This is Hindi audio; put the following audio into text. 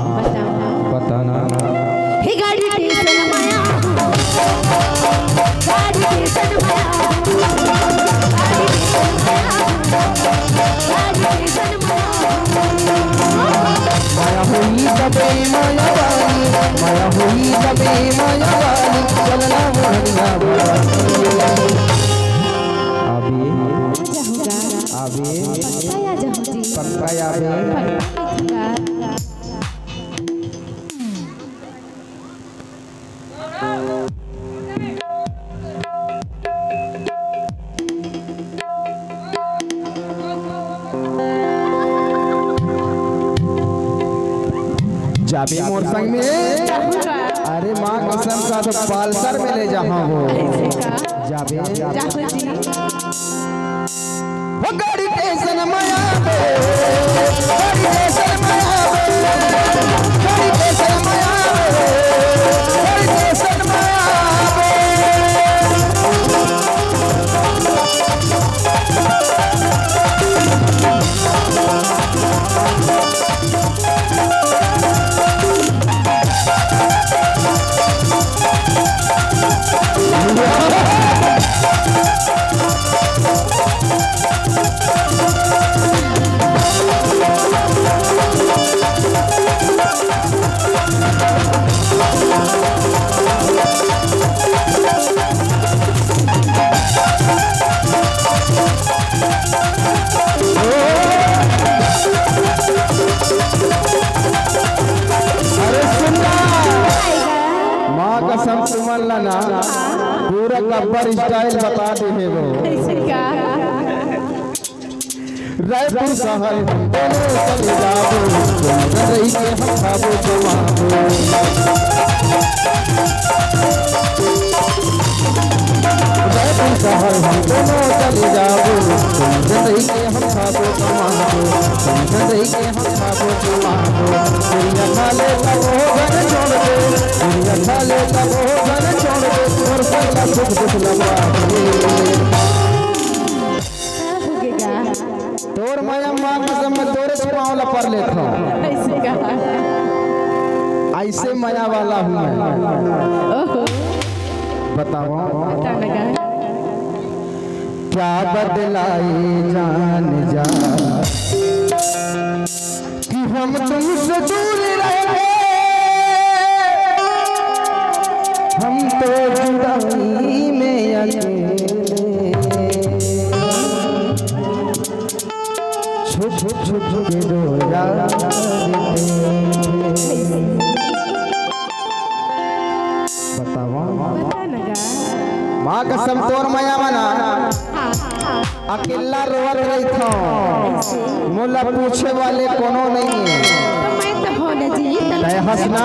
बताना हे गाड़ी टेंशन माया गाड़ी टेंशन माया गाड़ी टेंशन माया हुई तबे माया वाली माया हुई तबे माया वाली चलना मोहनिया अभी पक्का याद जाबे मोर संग में अरे माँ कसम का तो पालसर में ले जहाँ हो जाबे वो गाड़ी टेंशन माया गाड़ी टेंशन माया गाड़ी टेंशन माया गाड़ी टेंशन माया ना पूरा गब्बर स्टाइल बता दे है वो रायपुर शहर चले जाओ रही के हम खाबो जवाबो रायपुर शहर हम दोनों चले जाओ रही के हम खाबो जवाबो रही के हम खाबो जवाबो दुनिया खाले तब हो घर छोड़ दे दुनिया खाले तब हो घर छोड़ दे और पहला सुख दुख लगा तोर माया माँ कसम में तोरे पाँव पर लेता ऐसे माया वाला हूँ मैं बताओ क्या बदलाई जान जा कि हम तुमसे दूर रहे हम तो जुदाई में अकेले छुप छुप के रोया बताओ माँ कसम तोर माया मना अकेला रोवत रही था मोला पूछे वाले कोनो नहीं है तो मैं तो होने जी हंसना